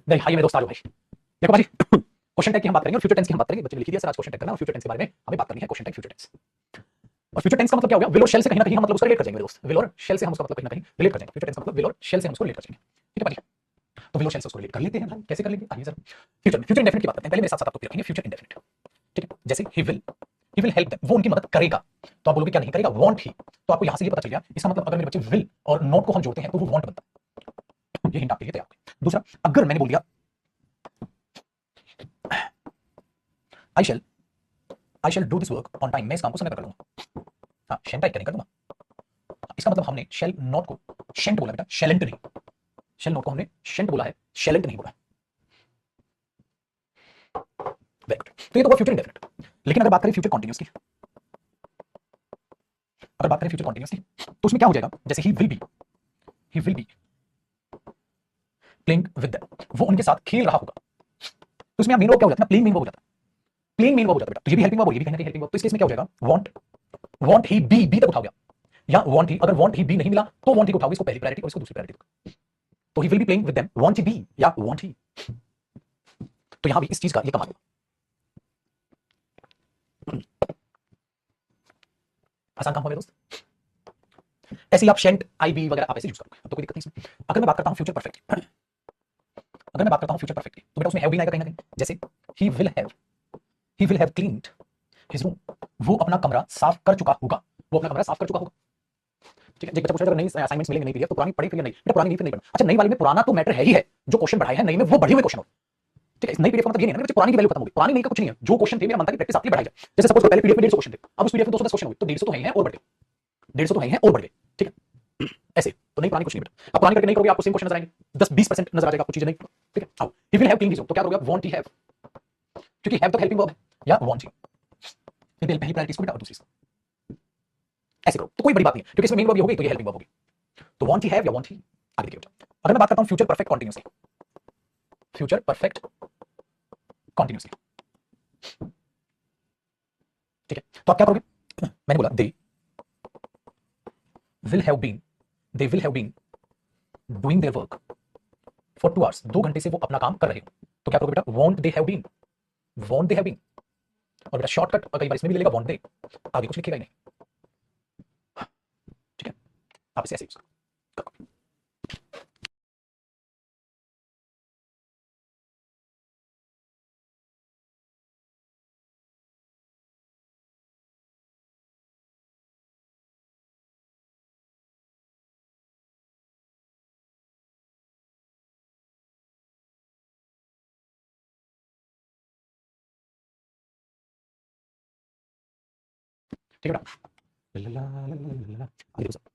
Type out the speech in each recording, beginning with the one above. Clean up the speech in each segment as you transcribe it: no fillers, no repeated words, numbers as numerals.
मेरे भाई मेरे दोस्त आ जाओ भाई। देखो भाई क्वेश्चन टैग की हम बात करेंगे और फ्यूचर टेंस की हम बात करेंगे। बच्चे ने लिख दिया सर आज क्वेश्चन टैग करना और फ्यूचर टेंस के बारे में हमें बात करनी है। क्वेश्चन टैग फ्यूचर टेंस और फ्यूचर टेंस का मतलब क्या हो गया? विल और शेल से कहीं ना कहीं हम मतलब उसका रिलेट कर जाएंगे मेरे दोस्त। विल और शेल से हम उसका मतलब कहीं ना कहीं रिलेट कर जाएंगे। फ्यूचर टेंस का मतलब विल और शेल से हम उसको रिलेट कर जाएंगे। ठीक है भाई, तो विल और शेल से उसको रिलेट कर लेते हैं भाई। कैसे कर लेंगे आइए सर। फ्यूचर इंडेफिनिट की बात करते हैं। पहले मेरे साथ साथ आपको रखेंगे फ्यूचर इंडेफिनिट। ठीक है, जैसे ही विल हेल्प देम, वो उनकी मदद करेगा। तो आप बोलोगे क्या नहीं करेगा? Want he. तो आपको यहां से ये पता चल गया इसका मतलब अगर मेरे बच्चे विल और नॉट को हम जोड़ते हैं तो वो वांट बनता है। ये हिंट आपके लिए तैयार है। दूसरा, अगर मैंने बोल दिया I shall do this work on time, मैं इस काम को समय पर कर लूंगा। हाँ, शेंट टाइप कर दूंगा। इसका मतलब हमने शेल नॉट को शेंट बोला बेटा, शेलेंट नहीं। शेल नॉट को हमने शेंट बोला है, शेलेंट नहीं बोला। Very good. तो ये तो फ्यूचर इंडेफिनिट। लेकिन अगर बात करें फ्यूचर कॉन्टिन्यूस की, तो उसमें क्या हो जाएगा? जैसे ही will be playing with them, वो उनके साथ खेल रहा होगा। तो इसमें मेन वर्ब क्या हो जाता है? प्लेइंग मेन वर्ब हो जाता है। प्लेइंग मेन वर्ब हो जाता है बेटा। तो ये भी हेल्पिंग वर्ब और ये भी कहीं ना कहीं हेल्पिंग वर्ब। तो इस केस में क्या हो जाएगा? वांट ही बी तक उठा गया, या वांट ही, अगर वांट ही बी नहीं मिला तो वांट ही को उठाओगे, इसको पहली प्रायोरिटी और इसको दूसरी प्रायोरिटी। तो he will be playing with them, want he be या वांट ही। तो यहां भी इस चीज का ये कमाल होगा। आसान काम हो मेरे दोस्त। ऐसे ही आप शेंट आई बी वगैरह आप ऐसे यूज करोगे, अब तो कोई दिक्कत नहीं इसमें। अगर मैं बात करता हूं फ्यूचर परफेक्ट की, तो बेटा उसमें हैव बीन आएगा कहीं ना कहीं। जैसे he will have cleaned his room, वो अपना कमरा साफ कर चुका होगा। ठीक है, एक बच्चा पूछ रहा है नई असाइनमेंट्स मिलेंगे, नई पीडीएफ, तो पुरानी पढ़ी फिर या नहीं? बेटा पुरानी नहीं फिर नहीं पढ़ना। अच्छा, नई वाली में पुराना तो मैटर है ही है, जो क्वेश्चन बढ़ाए हैं नई में वो बढ़े हुए क्वेश्चन हो। ठीक है, इस नई पीडीएफ का मतलब ये नहीं है ना बच्चे पुरानी की वैल्यू खत्म हो गई। पुरानी नहीं का कुछ नहीं है, जो क्वेश्चन थे मेरा मन था कि प्रैक्टिस आपकी बढ़ाई जाए। जैसे सपोज पहले पीडीएफ में 150 क्वेश्चन थे, अब उस पीडीएफ में 210 क्वेश्चन हो गए, तो 150 तो है ही है और बढ़ गए। 150 तो है ही है और बढ़ गए। ठीक है, ऐसे तो नहीं, पुरानी कुछ नहीं बेटा। अब पुरानी करके नहीं करोगे, आपको सेम क्वेश्चन नजर आएंगे, 10-20% नजर आ जाएगा, कुछ चीजें नहीं। ठीक है, अब ही विल हैव क्लीन, तो क्या करोगे आप? वांट ही हैव, क्योंकि हैव तो हेल्पिंग वर्ब है, या वांट ही। फिर पहली प्रायोरिटी इसको बेटा और दूसरी इसको। ऐसे करो तो कोई बड़ी बात नहीं है, क्योंकि इसमें मेन वर्ब ये हो गई तो ये हेल्पिंग वर्ब होगी। तो वांट ही हैव या वांट ही। आगे देखिए बेटा, अगर मैं बात करता हूं future perfect continuously, future perfect continuously, ठीक है, तो आप क्या करोगे? मैंने बोला they will have been doing their work for 2 hours, 2 घंटे से वो अपना काम कर रहे हो। तो क्या करोगे बेटा? वॉन्ट दे हैव बीन, और बेटा शॉर्टकट कई बार इसमें भी ले लेगा वॉन्ट दे, आगे कुछ लिखेगा ही नहीं। ठीक है, आप इसे ऐसे यूज करो। ठीक है बेटा, तो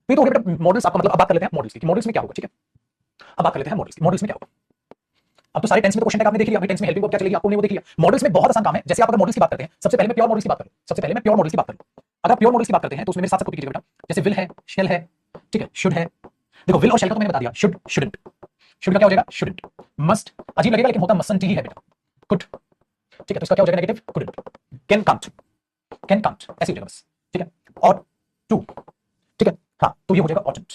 ये तो हो गया बेटा मॉडल्स आपका। मतलब अब बात कर लेते हैं मॉडल्स की, मॉडल्स में क्या होगा। ठीक है, अब बात कर लेते हैं मॉडल्स की। मॉडल्स में क्या होगा? अब तो सारे टेंस में तो क्वेश्चन टैग आपने देख लिया, अभी टेंस में हेल्पिंग वर्ब क्या चलेगी आपको नहीं वो देख लिया। मॉडल्स में बहुत आसान काम है। जैसे आप अगर मॉडल्स की बात करते हैं, सबसे पहले मैं प्योर मॉडल्स की बात करूं, अगर प्योर मॉडल्स की बात करते हैं तो उसमें मेरे साथ साथ कॉपी कीजिएगा बेटा। जैसे विल है, शेल है, ठीक है, शुड है। देखो विल और शेल का तो मैंने बता दिया, शुड शुडंट, शुड का क्या हो जाएगा? शुडंट। मस्ट अजीब लगेगा लेकिन होता मसंट ही है बेटा। कुड, ठीक है, तो इसका क्या हो जाएगा? Negative, couldn't. कैन कांट ऐसे हो जाएगा बस। ठीक है, और टू, ठीक है, हाँ, तो ये हो जाएगा ऑर्जेंट।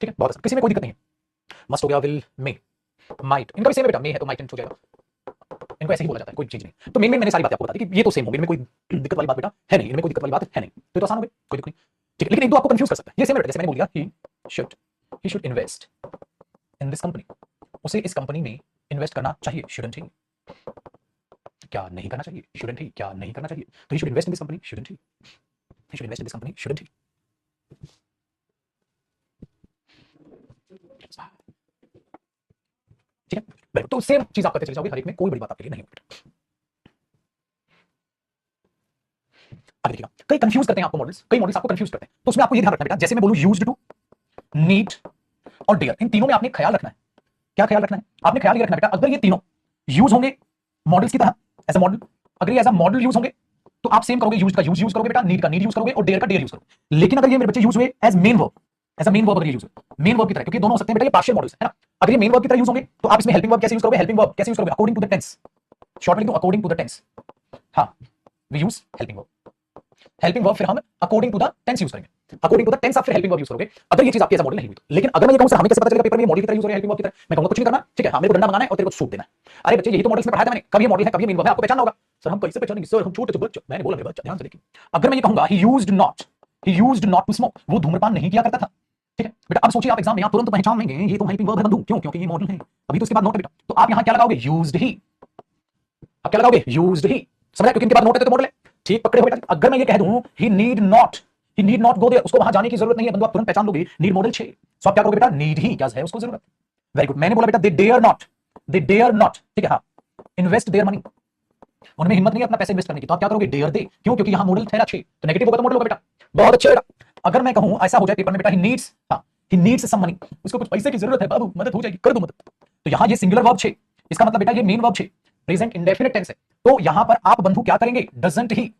ठीक है, बहुत आसान, किसी में कोई दिक्कत नहीं है। मस्ट हो गया, विल, मे, माइट, इनका भी सेम है बेटा, मे है तो माइट हो जाएगा। इनको ऐसे ही बोला जाता है, कोई चीज नहीं। तो मेन मैंने सारी बातें आपको बता दी कि ये तो सेम होगी, इनमें कोई दिक्कत वाली बात बेटा है नहीं, इनमें कोई दिक्कत वाली बात है नहीं। तो ये तो आसान हो गई, कोई दिक्कत नहीं। ठीक है, लेकिन एक दो आपको कंफ्यूज कर सकता है। ये सेम है, जैसे मैंने बोल दिया ही should invest in this company, उसे इस कंपनी में इन्वेस्ट करना चाहिए, शुडंट ही, क्या नहीं करना चाहिए? शुडंट ही, क्या नहीं करना चाहिए? तो he should invest in this company, shouldn't he, he should invest in this company, shouldn't he. ठीक है, बिल्कुल, तो सेम चीज आप करते चले जाओगे, हर एक में कोई बड़ी बात आपके लिए नहीं होगी। आगे देखिएगा, कई कंफ्यूज करते हैं आपको मॉडल्स, कई मॉडल्स आपको कंफ्यूज करते हैं। तो उसमें आपको ये ध्यान रखना बेटा, जैसे मैं बोलूं यूज्ड टू, नीड और डेयर, इन तीनों में आपने ख्याल रखना है। क्या ख्याल रखना है? आपने ख्याल ये रखना बेटा, अगर ये तीनों यूज होंगे मॉडल्स की तरह एज अ मॉडल, अगर ये एज अ मॉडल यूज होंगे तो आप सेम करोगे, यूज का यूज करोगे बेटा, नीड का नीड यूज करोगे और डेयर का डेयर यूज करोगे। लेकिन अगर ये मेरे बच्चे यूज हुए as main verb, as a main verb, अगर ये यूज हुए मेन वर्ब की तरह, क्योंकि दोनों हो सकते हैं बेटा, ये पार्शियल मॉडल्स है ना। अगर ये मेन वर्ब की तरह यूज होंगे तो आप इसमें हेल्पिंग वर्ब कैसे यूज करोगे? हेल्पिंग वर्ब कैसे यूज करोगे? According to the tense, short लिख दो, अकॉर्डिंग टू द टेंस। हाँ, वी यूज हेल्पिंग वर्ब, फिर हम according to the tense use करेंगे। अकॉर्डिंग टू द टेंस आप फिर हेल्पिंग वर्ब यूज करोगे अगर ये चीज आपकी एज मॉडल नहीं हुई तो। लेकिन अगर मैं ये कहूं सर हमें कैसे पता चलेगा पेपर में मॉडल की तरह यूज हो रहा है हेल्पिंग वर्ब की तरह, मैं कहूंगा कुछ नहीं करना, ठीक है, हाँ मेरे को डंडा मंगाना है और तेरे को सूट देना है। अरे बच्चे यही तो मॉडल्स में पढ़ाया था मैंने, कब ये मॉडल है कब ये मीन वर्ब है आपको पहचानना होगा। सर हम कैसे पहचानेंगे सर, हम छोटे बच्चे, मैंने बोला मेरे बच्चा ध्यान से देखिए, अगर मैं ये कहूंगा he used not to smoke, वो धूम्रपान नहीं किया करता था, ठीक है बेटा। अब सोचिए आप एग्जाम में आप तुरंत पहचान लेंगे ये तो हेल्पिंग वर्ब है बंधु, क्यों, क्योंकि ये मॉडल है। अभी तो इसके बाद नोट है बेटा, तो आप यहां क्या लगाओगे, यूज्ड ही। अब क्या लगाओगे, यूज्ड ही, समझा, क्योंकि इनके बाद नोट है तो मॉडल है, ठीक पकड़े हो बेटा। अगर मैं ये कह दूं ही नीड नॉट गो देयर, उसको वहां जाने की जरूरत नहीं है बंधु, आप तुरंत पहचान लोगे नीड मॉडल 6। सो आप क्या करोगे बेटा, नीड ही, क्या है उसको जरूरत। वेरी गुड, मैंने बोला बेटा दे डेयर नॉट, ठीक है, हाँ इन्वेस्ट देयर मनी, उनमें हिम्मत नहीं है अपना पैसे इन्वेस्ट करने की, तो आप क्या करोगे, डेयर दे, क्यों, क्योंकि यहां मॉडल ठहरा 6, तो नेगेटिव होगा तो मॉडल होगा बेटा। बहुत अच्छे बेटा। अगर मैं कहूं ऐसा हो जाए पेपर में बेटा ही नीड्स सम मनी, उसको कुछ पैसे की जरूरत है बाबू, मदद हो जाएगी, कर दो मदद, तो यहां ये सिंगुलर वर्ब 6, इसका मतलब बेटा ये main verb 6 present indefinite tense है, तो यहां पर आप बंधु क्या करेंगे, डजंट ही।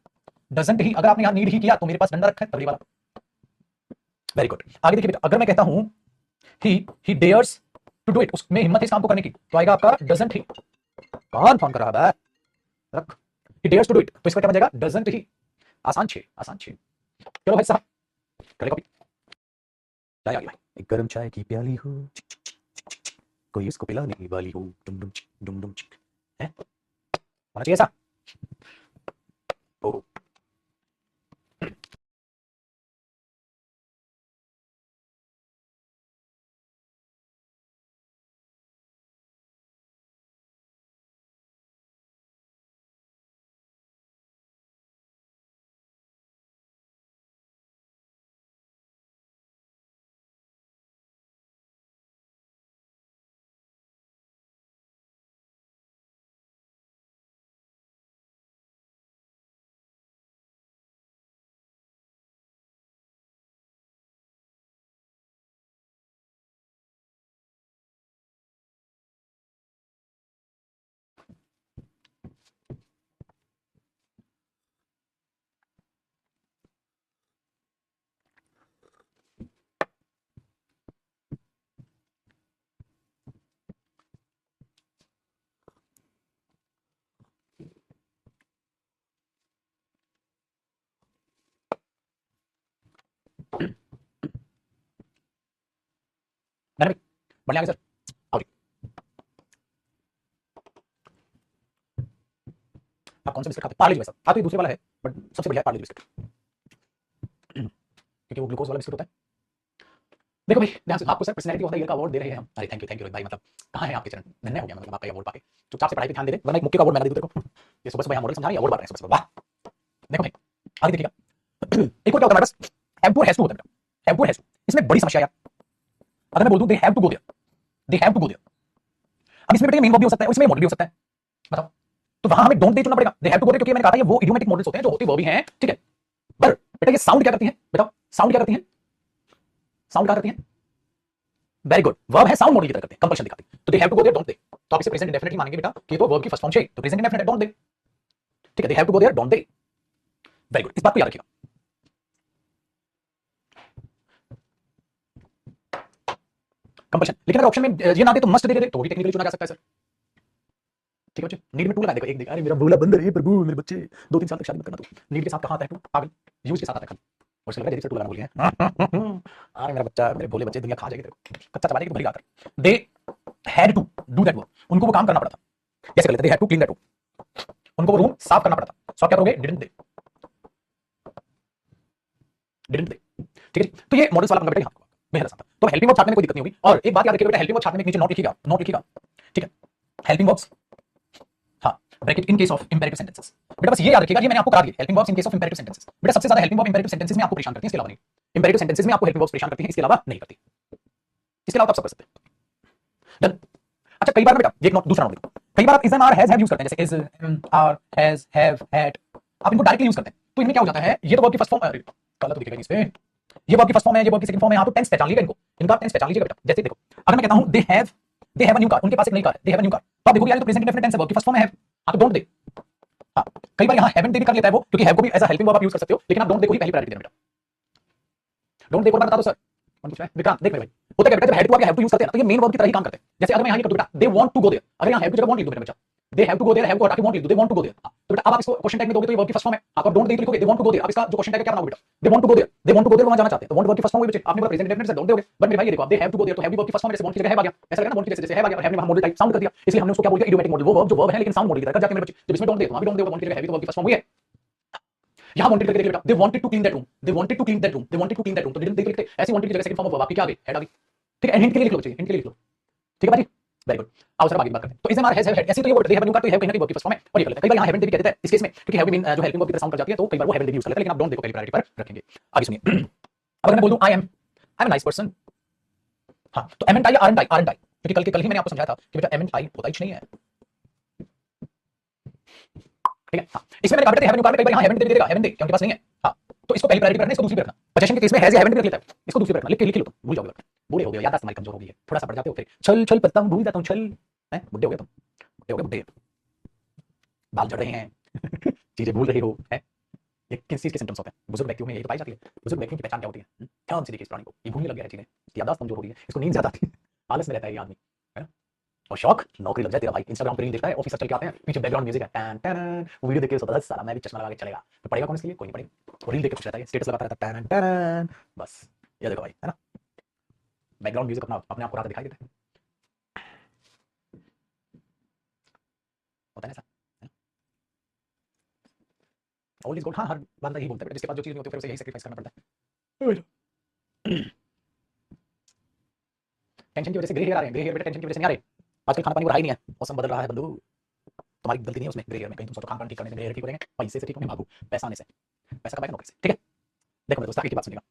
अगर आपने यहां नीड ही किया तो मेरे पास डंडा रखा है तगड़ी वाला। वेरी गुड, आगे देखिए बेटा, अगर मैं कहता हूं ही डेयर्स टू डू इट, उसमें हिम्मत है इस काम को करने की, तो आएगा आपका डजंट ही। कौन फोन कर रहा है, रख, ही डेयर्स टू डू इट, तो इसका क्या बन जाएगा, डजंट ही। आसान 6, आसान 6। चलो भाई साहब कर ले कॉपी, चाय आ गई भाई, एक गरम चाय की प्याली हो, कोई उसको पिलाने वाली हो, डुम डुम चिक डुम डुम चिक, है होना चाहिए ऐसा। ओह मैंने बढ़िया आगे सर, आओ जी। आप कौन सा बिस्किट खाते हैं, पार्ले जी भाई साहब, हाँ तो ये दूसरे वाला है बट सबसे बढ़िया पार्ले जी बिस्किट, क्योंकि वो ग्लूकोज वाला बिस्किट होता है। देखो भाई ध्यान से, आपको sir personality of the year का अवार्ड दे रहे हैं हम। अरे थैंक यू भाई, मतलब कहाँ है आपके चरण, नन्हे हो गया मतलब आपका अवार्ड पाके, चुपचाप से पढ़ाई पे ध्यान दे दे, वरना एक मुक्के का अवार्ड मैं दे दूं तेरे को। ये सुबह सुबह मॉडल समझा रही है, अवार्ड बांट रहे हैं सुबह सुबह, वाह। देखो भाई आगे देखिएगा, एक और क्या होता है हमारे पास, हैव टू हैज टू होता है बेटा, हैव टू हैज टू, इसमें बड़ी समस्या यार। अगर मैं बोल दूं they have to go there, they have to go there, अब इसमें बेटा ये मेन वर्ब भी हो सकता है, इसमें मॉडल भी हो सकता है, बताओ। तो वहां हमें डोंट दे चुनना पड़ेगा, they have to go there, क्योंकि मैंने कहा था ये वो इडियोमेटिक मॉडल्स होते हैं जो होते वो भी हैं, ठीक है। पर बेटा ये साउंड क्या करती है, बताओ साउंड क्या करती है, साउंड क्या करती है, वेरी गुड, वर्ब है साउंड मॉडल की तरह करते हैं, कंपल्शन दिखाते हैं, तो they have to go there don't they, तो आप इसे प्रेजेंट इंडेफिनिट मानेंगे बेटा कि तो वर्ब की फर्स्ट फॉर्म चाहिए, तो प्रेजेंट इंडेफिनिट डोंट दे, ठीक है, they have to go there don't they, very good, इस बात को याद रखिएगा। कंपल्शन, लेकिन अगर ऑप्शन में ये ना दे तो मस्ट दे दे तो भी टेक्निकली चुना जा सकता है सर, ठीक है बच्चे। नीड में टू लगा, देखो एक देखा, अरे मेरा बोला बंदर है प्रभु, मेरे बच्चे 2-3 साल तक शादी मत करना तू, नीड के साथ कहां आता है टू, पागल, यूज के साथ आता है खाली, और से लगा जैसे टू लगाना भूल गया। अरे मेरा बच्चा, मेरे भोले बच्चे, दुनिया खा जाएगी तेरे को, कच्चा चबा देगी भरी आकर। They had to do that work, उनको वो काम करना पड़ा था, कैसे कर लेते, they had to clean that room, उनको वो रूम साफ करना पड़ा था, सो क्या करोगे, डिडंट दे, डिडंट दे, ठीक है। तो ये मॉडल्स वाला पंगा बेटा यहाँ बेहद आसान था, तो हेल्पिंग वर्ब छापने में कोई दिक्कत नहीं होगी। और एक बात याद रखिएगा बेटा, हेल्पिंग वर्ब छापने में नीचे नोट लिखिएगा, नोट लिखिएगा, ठीक है, हेल्पिंग वर्ब्स, हाँ bracket in case of imperative sentences, बेटा बस ये याद रखिएगा, ये मैंने आपको करा दिया, helping verbs in case of imperative sentences, बेटा सबसे ज्यादा हेल्पिंग वर्ब इंपेरेटिव सेंटेंसेस में आपको परेशान करती है, इसके अलावा नहीं, इंपेरेटिव सेंटेंसेस में आपको हेल्पिंग वर्ब्स परेशान करती है, इसके अलावा नहीं करती, इसके अलावा आप सब कर सकते हैं, डन। अच्छा कई बार ना बेटा ये नोट, दूसरा नोट देखो, कई बार आप is and are has have use करते हैं, जैसे is are has have had, आप इनको डायरेक्टली यूज करते हैं, तो इनमें क्या हो जाता है, ये तो वर्ब की फर्स्ट फॉर्म, कल तो दिखेगा इस पे, ये वर्ब की फर्स्ट फॉर्म है, ये वर्ब की सेकंड फॉर्म है, यहां तो टेंस पहचान लीजिएगा, इनको इनका टेंस पहचान लीजिएगा बेटा। जैसे देखो अगर मैं कहता हूं they have a new car, उनके पास एक नई कार है, they have a new car, तो आप देखोगे यार तो प्रेजेंट इंडेफिनिट टेंस है, वर्ब की फर्स्ट फॉर्म है हैव, हां तो डोंट दे, हां कई बार यहां हैवंट दे भी कर लेता है वो, क्योंकि हैव को भी एज अ हेल्पिंग वर्ब आप यूज कर सकते हो, लेकिन आप डोंट दे को ही पहली प्रायोरिटी देना बेटा। डोंट दे को बता दो सर, कौन पूछ रहा है, विक्रांत देख मेरे भाई, होता क्या बेटा, जब हैड टू आ गया हैव टू यूज करते हैं तो ये मेन वर्ब की तरह ही काम करते हैं। जैसे अगर मैं यहां ये कर दूं बेटा they want to go there, अगर यहां हैव की जगह वांट लिख दूं मेरा बच्चा, they have to go there, have को हटा के वांट लिख दो, they want to go there. तो बेटा अब आप इसको क्वेश्चन टैग में दोगे तो ये वर्ब की फर्स्ट फॉर्म है। आप डोंट दे लिखोगे, they want to go there. अब इसका जो क्वेश्चन टैग है क्या बनाओगे बेटा? They want to go there, they want to go there, वहां जाना चाहते हैं, तो वांट वर्ब की फर्स्ट फॉर्म हुई बच्चे। आपने बोला प्रेजेंट इंडेफिनिट से डोंट दोगे, बट मेरे भाई ये देखो आप, they have to go there तो हैव वर्ब की फर्स्ट फॉर्म, जैसे वांट की जगह हैव आ गया, ऐसा लगा ना वांट की जैसे हैव आ गया, और हैव ने वहां मॉडल टाइप साउंड कर दिया, इसलिए हमने उसको क्या बोल दिया? Idiomatic model. वो वर्ब जो वर्ब है लेकिन साउंड मॉडल की तरह कर जाते हैं मेरे बच्चे। जब इसमें डोंट दे तो वहां भी डोंट दे, वांट की जगह हैव, तो वर्ब की फर्स्ट फॉर्म हुई है। यहां वांटेड करके देखिए बेटा, they wanted to clean that room, they wanted to clean that room, they wanted to clean that room, तो डिडंट देख लिखते, ऐसी वांटेड की जगह सेकंड फॉर्म ऑफ वर्ब आपकी क्या आ गई? हैड आ गई। ठीक है, एंड हिंट के लिए लिख लो बच्चे, हिंट के लिए लिख लो। ठीक है भाई, वेरी गुड। आओ सर आगे बात करते हैं। तो is am are has have, ऐसे तो ये वर्ड दे हैव न्यू का तो हैव कहीं ना कहीं वर्ब की फर्स्ट फॉर्म है, और ये कर लेते हैं। कई बार यहां हैवंट भी कहते हैं इस केस में, क्योंकि हैव भी मीन जो हेल्पिंग वर्ब की तरह साउंड कर जाती है, तो कई बार वो हैवंट भी यूज कर लेते हैं, लेकिन आप डोंट देखो, पहली प्रायोरिटी पर रखेंगे। आगे सुनिए। अब अगर मैं बोल दूं I am a nice person, हां, तो एम एंड आई या are and I? Are and I, क्योंकि कल ही मैंने आपको समझाया था कि बेटा एम एंड आई होता ही नहीं है। ठीक है, हां, इसमें मैंने कहा बेटा हैव न्यू का, कई बार यहां हैवंट दे देगा, हैवंट दे क्या उनके पास नहीं है। हां, तो इसको पहली प्रायोरिटी पर रखना, इसको दूसरी पर रखना। पोजीशन के केस में हैज या हैवंट भी रख लेता है, इसको दूसरी पर रखना। लिख लो, तुम भूल जाओगे, बूढ़े हो गए, याददाश्त हमारी कमजोर हो गई है, थोड़ा सा पढ़ जाते हो फिर छल छल पत्ता भूल जाता हूं, छल है, बुड्ढे हो गए तुम, बुड्ढे हो गए, बुड्ढे, बाल झड़ रहे हैं, चीजें भूल रहे हो, है ये किस चीज के सिम्टम्स होते हैं? बुजुर्ग व्यक्तियों में यही तो पाई जाती है। बुजुर्ग व्यक्तियों की पहचान क्या होती है? ध्यान से देखिए इस प्राणी को, ये भूलने लग गया है चीजें, याददाश्त कमजोर हो रही है, इसको नींद ज्यादा आती है, आलस में रहता है ये आदमी, है ना? और शौक नौकरी लग जाए तेरा भाई, इंस्टाग्राम पे रील देखता है, ऑफिसर चल के आते हैं, पीछे बैकग्राउंड म्यूजिक है, टन टन, वीडियो देख के सोचता है साला मैं भी चश्मा लगा के चलेगा, तो पड़ेगा कौन इसके लिए? कोई नहीं पड़ेगा, और रील देख के खुश रहता है, स्टेटस लगाता रहता है, टन टन, बस ये देखो भाई, है ना? बैकग्राउंड म्यूजिक अपना अपने आप को दिखाई देता है, होता है ऐसा। ऑल इज गुड, हाँ, हर बंदा यही बोलता है, जिसके पास जो चीज नहीं होती फिर उसे यही सैक्रिफाइस करना पड़ता है। टेंशन की वजह से ग्रे हेयर आ रहे हैं, ग्रे हेयर बेटा टेंशन की वजह से नहीं आ रहे। आजकल खाना पानी वो रहा ही नहीं है, मौसम बदल रहा है बंधु, तुम्हारी गलती नहीं है उसमें, ग्रे हेयर में। कहीं तुम सोचो खान पान ठीक करने से ग्रे हेयर ठीक हो जाएंगे, पैसे से ठीक होंगे, भागो पैसा आने से, पैसा कमाएगा नौकरी से। ठीक है, देखो मेरे दोस्त आगे की बात सुनिएगा।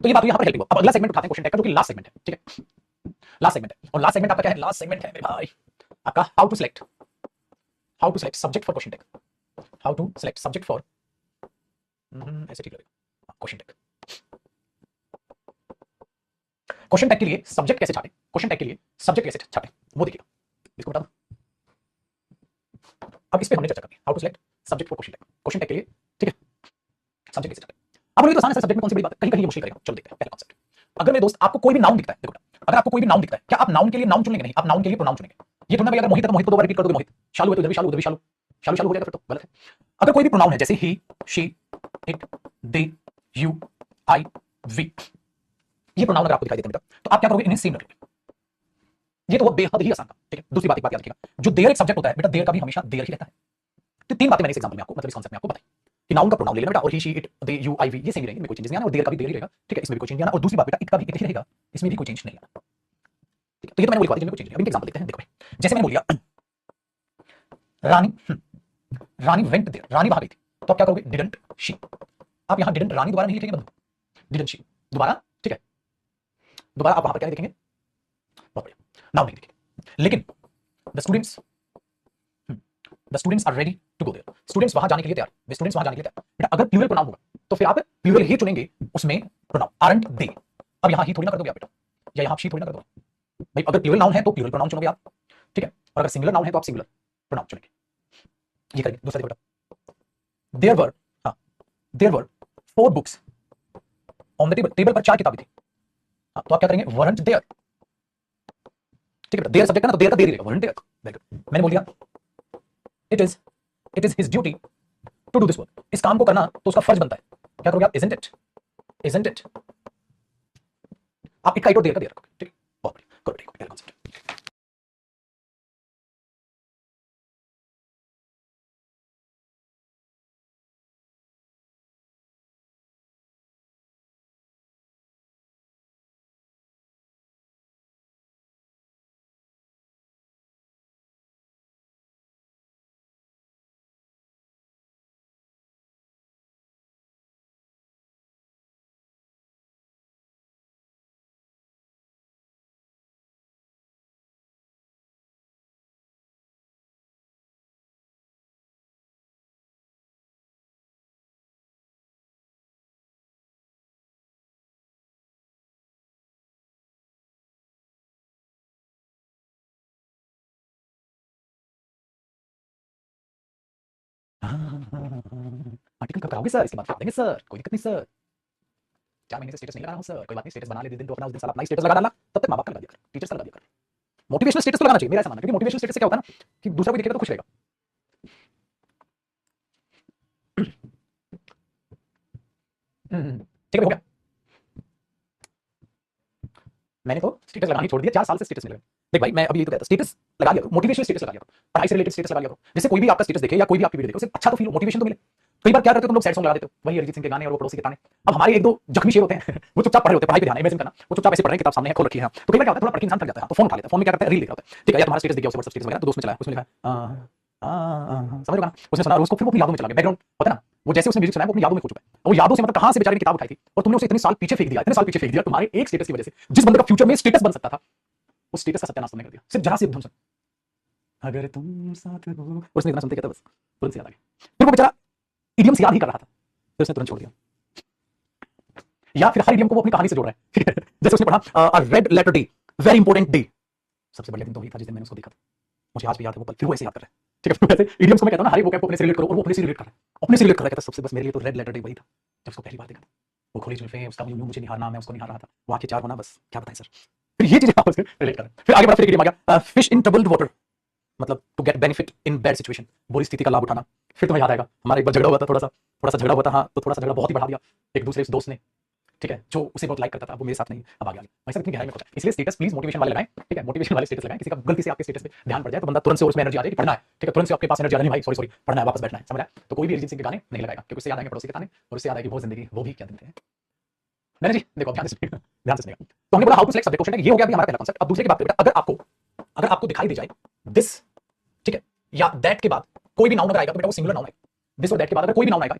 तो ये बात हुई यहाँ पर हेल्पिंग। अब अगला सेगमेंट उठाते हैं क्वेश्चन टैग का, जो कि लास्ट सेगमेंट है। ठीक है, लास्ट सेगमेंट है, और लास्ट सेगमेंट आपका क्या है? लास्ट सेगमेंट है मेरे भाई आपका how to select subject for question tag, how to select subject for, ऐसे ठीक लगेगा, क्वेश्चन टैग। क्वेश्चन टैग के लिए सब्जेक्ट कैसे छाटें, क्वेश्चन टैग के लिए सब्जेक्ट कैसे छाटें वो देखिएगा, इसको बता दो। अब इस पे हमने चर्चा करनी है, how to select subject for question tag के लिए। ठीक है, सब्जेक्ट कैसे छाटें। अब ये तो आसान है, सब्जेक्ट में कौन सी बड़ी बात है, कहीं कहीं ये मुश्किल करेगा। चलो देखते हैं पहला कॉन्सेप्ट। अगर मेरे दोस्त आपको कोई भी नाउन दिखता है, देखो अगर आपको कोई भी नाउन दिखता है, क्या आप नाउन के लिए नाउन चुनेंगे? नहीं, आप नाउन के लिए प्रोनाउन चुनेंगे। ये थोड़ा भाई अगर मोहित है तो मोहित को दो बार रिपीट कर दोगे मोहित, शालू है तो इधर भी शालू, उधर भी शालू, शालू शालू हो जाएगा, फिर तो गलत है। अगर कोई भी प्रोनाउन है जैसे he, she, it, they, you, I, we, ये प्रोनाउन अगर आपको दिखाई देते हैं बेटा, तो आप क्या करोगे? इन्हें सेम रखोगे। ये तो वो बेहद ही आसान था। ठीक है, दूसरी बात, एक बात याद रखिएगा, जो देयर एक सब्जेक्ट होता है बेटा, देयर का भी हमेशा देयर ही रहता है। तो तीन बातें मैंने इस एग्जांपल में आपको, मतलब इस कॉन्सेप्ट में आपको बताई कि नाउन का प्रोनाउन ले लेना बेटा, और he, she, it, they, you, I, we ये सेम रहेंगे, इनमें कोई चेंजेस नहीं आना, और देयर का भी देयर ही रहेगा। ठीक है, इसमें भी कोई चेंज नहीं आना, और दूसरी बात बेटा, इट का भी इट ही रहेगा, इसमें भी कोई चेंज नहीं आना। ठीक है, तो ये तो मैंने लिखवा दी, जिनमें कोई चेंज नहीं। अब इनके एग्जांपल देखते हैं। देखो भाई, जैसे मैंने बोल दिया रानी, रानी वेंट देयर, रानी वहां गई थी, तो आप क्या करोगे? Didn't she. आप यहां डिडंट रानी दोबारा नहीं लिखेंगे बंधु, डिडंट शी दोबारा। ठीक है, दोबारा आप वहां पर क्या देखेंगे? बहुत बढ़िया, नाउन नहीं देखेंगे। लेकिन the students, the students are ready to go there, students वहां जाने के लिए तैयार, वे स्टूडेंट्स वहां जाने के लिए तैयार। बेटा अगर प्लूरल प्रोनाउन होगा तो फिर आप प्लूरल ही चुनेंगे, उसमें प्रोनाउन आरंट दे। अब यहां ही थोड़ी ना कर दोगे आप बेटा, या यहां शी थोड़ी ना कर दोगे भाई। अगर प्लूरल नाउन है तो प्लूरल प्रोनाउन चुनोगे आप। ठीक है, और अगर सिंगुलर नाउन है तो आप सिंगुलर प्रोनाउन चुनेंगे। ये करेंगे। दूसरा देखो बेटा, देयर वर, हाँ, there were 4 books on the table, table पर 4 किताबें थी। हाँ, तो आप क्या करेंगे? Weren't there. ठीक है बेटा, देयर सब्जेक्ट है ना, तो देयर का देयर ही रहेगा, वरंट देयर। वेरी गुड, मैंने बोल दिया it is his duty to do this work, इस काम को करना तो उसका फर्ज बनता है। क्या करोगे आप? Isn't it, isn't it. आप इट का इट और देयर का देयर रखोगे। ठीक है, बहुत बढ़िया, करो ठीक है कॉन्सेप्ट। आर्टिकल कब कराओगे सर? इसके बाद करा देंगे सर, कोई दिक्कत नहीं सर। 4 महीने से स्टेटस नहीं लगा रहा हूं सर, कोई बात नहीं, स्टेटस बना ले दिन तो अपना, उस दिन साला अपना स्टेटस लगा डाला, तब तक मां बाप का लगा दिया कर, टीचर्स का लगा दिया कर। मोटिवेशनल स्टेटस तो लगाना चाहिए, मेरा ऐसा मानना है, क्योंकि मोटिवेशनल स्टेटस से क्या होता है ना कि दूसरा कोई देखेगा तो खुश रहेगा। ठीक है, हो गया। मैंने तो स्टेटस लगाना ही छोड़ दिया, 4 साल से स्टेटस नहीं लगा। देख भाई, मैं अभी ये तो कहता स्टेटस लगा लिया, मोटिवेशनल स्टेटस लगा लिया, पढ़ाई से रिलेटेड स्टेटस लगा लिया। जैसे कोई भी आपका स्टेटस देखे या कोई भी आपकी वीडियो देखे, उसे अच्छा तो फील हो, मोटिवेशन तो मिले। कई बार क्या करते हो तुम लोग, सैड सॉन्ग लगा देते हो, वही अरिजीत सिंह के गाने और वो पड़ोसी के ताने। अब हमारे एक दो जख्मी शेर होते हैं वो चुपचाप पढ़ रहे होते हैं, पढ़ाई पे ध्यान है, इमेजिन करना, वो चुपचाप ऐसे पढ़ रहे हैं, किताब सामने है, खोल रखी है। तो कई बार क्या होता है, थोड़ा पढ़ के इंसान थक जाता है, तो फोन उठा लेता है, फोन में क्या करता है, रील देख रहा होता है। ठीक है, या तुम्हारा स्टेटस दिख गया, उसे व्हाट्सएप स्टेटस वगैरह, तो दोस्त में चला है, उसमें लिखा है समझ रहे हो ना, उसने सुना और उसको फिर वो अपनी यादों में चला गया, बैकग्राउंड होता है ना, वो जैसे उसने म्यूजिक सुना है वो अपनी यादों में खो चुका है। वो यादों से मतलब कहां से बेचारे ने किताब उठाई थी और तुमने उसे इतने साल पीछे फेंक दिया, इतने साल पीछे फेंक दिया तुम्हारे एक स्टेटस की वजह से। जिस बंदे का फ्यूचर में स्टेटस बन सकता था, उस स्टेटस का सत्यानाश तुमने कर दिया, सिर्फ जरा सी धुन से। अगर तुम साथ हो, और उसने इतना सुनते कहता बस तुरंत से याद आ गया। फिर वो बेचारा इडियम्स याद ही कर रहा था, फिर उसने तुरंत छोड़ दिया। या फिर हर इडियम को वो अपनी कहानी से जोड़ रहा है जैसे उसने पढ़ा red letter day, very important day. सबसे बढ़िया दिन तो वही था जिस दिन मैंने उसको देखा था, मुझे आज भी याद है वो पल, फिर वो ऐसे याद कर रहा है। ठीक है, फिर वैसे इडियम्स को मैं कहता हूं ना, हर एक वोकैब को अपने से रिलेट करो, और वो अपने से रिलेट कर रहा है, अपने से रिलेट कर रहा है। कहता सबसे बस मेरे लिए तो रेड लेटर डे वही था जब उसको पहली बार देखा था। वो खोली जुल्फें, उसका मुझे नहीं हारना, मैं उसको नहीं हार रहा था, वो आंखें चार होना, बस क्या बताएं सर। फिर ये चीजें आपस में रिलेट कर रहे हैं। फिर आगे बढ़ा, फिर एक इडियम आ गया, फिश इन ट्रबल्ड वाटर, मतलब to get benefit in bad situation, बुरी स्थिति का लाभ उठाना। फिर तुम्हें याद आएगा हमारा एक बार झगड़ा हुआ था, थोड़ा सा झगड़ा हुआ था, हाँ, तो थोड़ा सा झगड़ा बहुत ही बढ़ा दिया एक दूसरे दोस्त ने। ठीक है, जो उसे बहुत लाइक करता था वो मेरे साथ नहीं, अब आ गया भाई साहब, इतनी गहराई में पहुंचा। इसलिए स्टेटस प्लीज मोटिवेशन वाले लगाएं, ठीक है, मोटिवेशन वाले स्टेटस लगाएं। किसी का गलती से आपके स्टेटस पे ध्यान पड़ जाए तो बंदा तुरंत से उसमें एनर्जी आ जाए कि पढ़ना है। ठीक है, तुरंत से आपके पास एनर्जी आ जाए, भाई सॉरी पढ़ना है, वापस बैठना है, समझ आया। तो कोई भी अरिजीत सिंह के गाने नहीं लगाएगा, क्योंकि उससे याद आएंगे पड़ोसी के ताने, और उससे याद आएगी वो जिंदगी, वो भी क्या दिन थे। मैंने जी देखो, ध्यान से सुनिएगा। तो हमने बोला how to select subject question, ये हो गया अभी हमारा पहला कांसेप्ट। अब दूसरे की बात करें, अगर आपको दिखाई दे जाए दिस, ठीक है, या दैट के बाद कोई भी नाउन अगर आएगा तो बेटा वो सिंगुलर नाउन आएगा। दिस और दैट के बाद अगर कोई भी नाउन आएगा,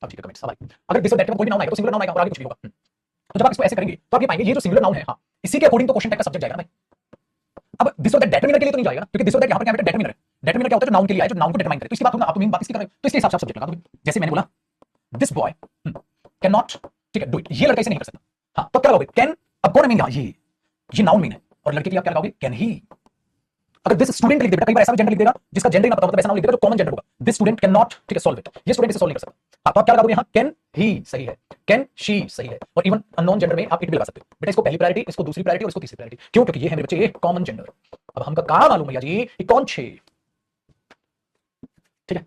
अब ठीक है, कमेंट्स अब आए, अगर दिस और दैट के बाद कोई भी नाउन आएगा तो सिंगुलर नाउन आएगा और आगे कुछ नहीं होगा। तो जब आप इसको ऐसे करेंगे तो आप ये पाएंगे ये जो सिंगुलर नाउन है, हाँ, इसी के अकॉर्डिंग तो क्वेश्चन टैग का सब्जेक्ट जाएगा ना भाई। अब दिस और दैट डेटरमिनर के लिए तो नहीं जाएगा ना, क्योंकि दिस और दैट यहां पर क्या है, डेटरमिनर है। डेटरमिनर क्या होता है, जो नाउन के लिए आए, जो नाउन को डिटरमाइन करे। तो इसकी बात आप तो मेन बात इसकी कर रहे हो, तो इसके हिसाब से आप सब्जेक्ट लगा दोगे। जैसे मैंने बोला दिस बॉय कैन नॉट, ठीक है, डू इट, ये लड़का इसे नहीं कर सकता, हाँ, तो क्या लगाओगे, कैन। अब कौन मीन, ये नाउन मीन है, और लड़के के लिए आप क्या लगाओगे, कैन ही। अगर दिस स्टूडेंट लिख दे, बेटा कई बार ऐसा भी जेंडर लिख देगा जिसका जेंडर ना पता, मतलब ऐसा नाउन लिख देगा जो कॉमन जेंडर होगा। दिस स्टूडेंट कैन नॉट, ठीक है, सॉल्व इट, ये स्टूडेंट इसे सॉल्व नहीं कर सकता, हाँ, तो आप क्या लगाओगे यहाँ, कैन ही सही है, कैन शी सही है, और इवन अननोन जेंडर में आप इट भी लगा सकते हो। बेटा इसको पहली प्रायोरिटी, इसको दूसरी प्रायोरिटी और इसको तीसरी प्रायोरिटी, क्यों, क्योंकि ये है मेरे बच्चे कॉमन जेंडर। अब हमका कहा मालूम भैया जी ये कौन छे, ठीक है।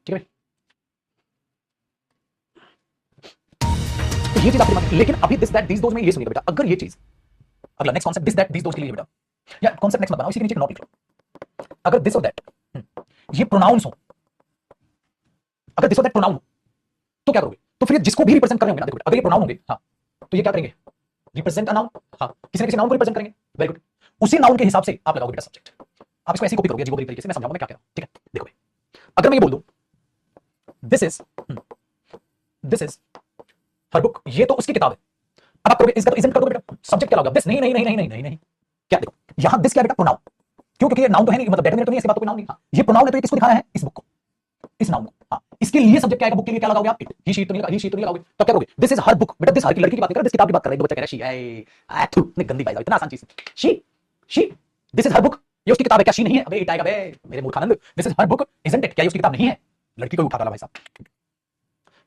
ठीक है, तो ये चीज आप दिमाग में, लेकिन अभी दिस दैट दीस दोज में ये सुनिएगा बेटा, अगर ये चीज, अगला next concept this that these those के लिए बेटा, या कॉन्सेप्ट नेक्स्ट मत बनाओ, इसी के नीचे नॉट लिख लो। अगर दिस और दैट ये प्रोनाउंस हो, अगर दिस और दैट प्रोनाउन हो तो क्या करोगे, तो फिर जिसको भी रिप्रेजेंट कर रहे होंगे ना, देखो अगर ये प्रोनाउन होंगे, हाँ, तो ये क्या करेंगे, रिप्रेजेंट अ नाउन, हाँ, किसी न किसी नाउन को रिप्रेजेंट करेंगे, वेरी गुड। उसी नाउन के हिसाब से आप लगाओगे बेटा सब्जेक्ट। आप इसको ऐसे कॉपी करोगे अजीबो तरीके से, मैं समझाऊंगा मैं क्या कह रहा हूं, ठीक है। देखो भाई, अगर मैं ये बोल दूं दिस इज हर बुक, ये तो उसकी किताब है। अब आप करोगे इसका तो इजंट कर दोगे बेटा, सब्जेक्ट क्या होगा, दिस, नहीं नहीं नहीं नहीं नहीं नहीं, क्या, देखो यहां दिस क्या है बेटा, प्रोनाउन, क्यों, क्योंकि ये नाउन तो है नहीं, मतलब डेटरमिनर तो नहीं है, इसके बाद तो कोई नाउन नहीं, हाँ, ये प्रोनाउन है, तो ये किसको दिखाना है, इस बुक को, इस नाउन को, हाँ, इसके लिए सब्जेक्ट क्या आएगा, बुक के लिए क्या लगाओगे आप, इट, ही शीट तो नहीं लगा, ही शीट तो नहीं लगाओगे, तो क्या करोगे, दिस इज हर बुक, बेटा दिस हर की लड़की की बात कर रहा है, दिस किताब की बात कर रहा है, बच्चा कह रहा है शी, इतनी गंदी बात, इतना आसान चीज, she, this is her book, ये उसकी किताब है, क्या शी नहीं है, अबे इट आएगा बे मेरे मूर्खानंद, this is her book isn't it, क्या ये उसकी किताब नहीं है, लड़की को उठा डाला भाई साहब,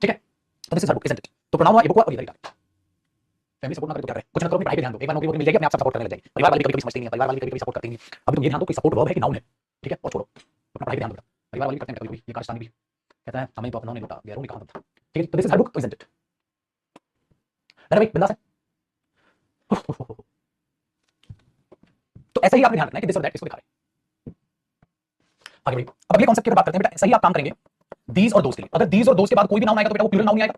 ठीक है, तो this is her book isn't it, तो प्रोनाउन हुआ ये बुक और इधर ही फैमिली सपोर्ट ना करे तो क्या करे, कुछ ना करो, अपनी पढ़ाई पे ध्यान दो, एक बार नौकरी वोकरी मिल जाएगी अपने आप सब सपोर्ट करने लग जाएगी। परिवार वाले कभी समझते नहीं है, परिवार वाले कभी सपोर्ट करते नहीं है। अभी तुम ये ध्यान दो कि सपोर्ट वर्ब है कि नाउन है, ठीक है, और छोड़ो अपना पढ़ाई पे ध्यान दो। परिवार वाले करते हैं कभी ये कारस्तानी भी कहता है हमें तो अपना नहीं लुटा गैरों ने कहा था, ठीक है, तो this is her book isn't it, भाई बिंदास है। तो ऐसा ही आपने ध्यान रखना है कि दिस और दैट किसको दिखा रहे हैं। आगे बढ़िए, अब अगले कॉन्सेप्ट की बात करते हैं बेटा, ऐसा ही आप काम करेंगे दीज और दोज के लिए। अगर दीज और दोज के बाद कोई भी नाउन आएगा तो बेटा वो प्लूरल नाउन ही आएगा,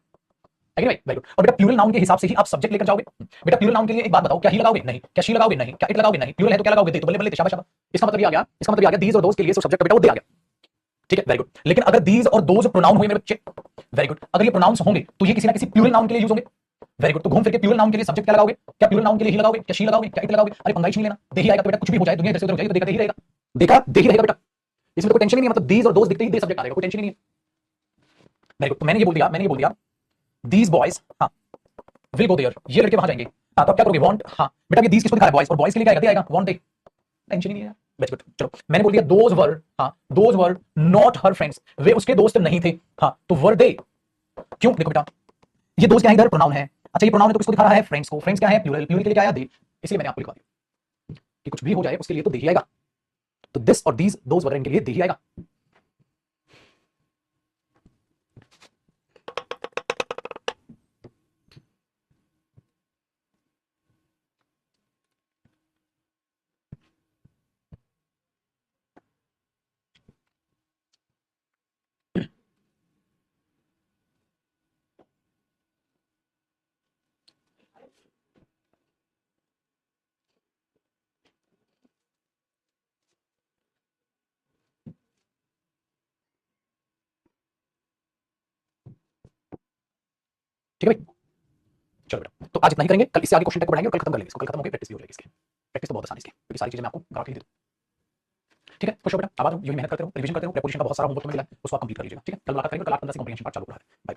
वेरी गुड। और बेटा प्लूरल नाउन के हिसाब से ही आप सब्जेक्ट लेकर जाओगे। बेटा प्लूरल नाउन के लिए एक बात बताओ, क्या ही लगाओगे, नहीं, क्या शी लगाओगे, नहीं, क्या इट लगाओगे, नहीं, प्लूरल है तो क्या लगाओगे, दे, तो बल्ले बल्ले शाबाश शाबाश, इसका मतलब ये आ गया, इसका मतलब ये आ गया दीज और दोज के लिए जो सब्जेक्ट बेटा वो दे आ गया, ठीक है, वेरी गुड। लेकिन अगर दीज और दोज प्रोनाउन हुए मेरे बच्चे, वेरी गुड, अगर ये प्रोनाउंस होंगे तो ये किसी ना किसी प्लूरल नाउन के लिए यूज होंगे, वेरी गुड। तो घूम फिर के प्लूरल नाउन के लिए सब्जेक्ट क्या लगाओगे, क्या प्लूरल नाउन के लिए ही लगाओगे, क्या शी लगाओगे, क्या इट लगाओगे, अरे पंगा ही नहीं लेना, दे ही आएगा, तो बेटा कुछ भी हो जाए दुनिया इधर से उधर हो जाए तो देखा दे ही रहेगा, देखा दे ही रहेगा बेटा, इसमें कोई टेंशन ही नहीं है, मतलब दीज और दोज दिखते ही दे सब्जेक्ट आ जाएगा, कोई टेंशन ही नहीं है, वेरी गुड। तो मैंने ये बोल दिया दीज बॉयज, हाँ, विल गो देयर, ये लड़के वहां जाएंगे, हाँ, तो आप क्या करोगे, वांट, हाँ बेटा ये दीज किसको दिखा रहा है, बॉयज, और बॉयज के लिए क्या आएगा, दे आएगा, वांट दे, टेंशन ही नहीं है, वेरी गुड। चलो मैंने बोल दिया दोज वर, हाँ, those were not her friends, वे उसके दोस्त नहीं थे, हाँ, तो वर दे, क्यों? देखो बेटा, ये दोस्त क्या है, इधर प्रोनाउन है। अच्छा, ये प्रोनाउन है तो किसको दिखा रहा है? फ्रेंड्स को। फ्रेंड्स क्या है? प्लूरल। प्लूरल के लिए क्या आया? दे। इसलिए मैंने आपको लिखवा दिया कि कुछ भी हो जाए उसके लिए तो दे ही आएगा। तो दिस और दीज, दोज वगैरह इनके लिए दे ही आएगा। ठीक है भाई, चलो बेटा, तो आज इतना ही करेंगे। कल इससे आगे क्वेश्चन तक बढ़ाएंगे और कल खत्म कर लेंगे इसको। कल खत्म हो गई, प्रैक्टिस भी हो जाएगी इसकी। प्रैक्टिस तो बहुत आसान है इसकी, क्योंकि सारी चीजें मैं आपको करा के ही दे दूं। ठीक है, खुश हो बेटा, आबाद हो, यूं ही मेहनत करते रहो, रिवीजन करते रहो। प्रीपोजिशन का बहुत सारा होमवर्क तुम्हें मिला है, उसको आप कंप्लीट कर लीजिएगा। ठीक है, कल मुलाकात करेंगे। कल 8:15 से कॉम्प्रिहेंशन पार्ट चालू हो रहा है। बाय।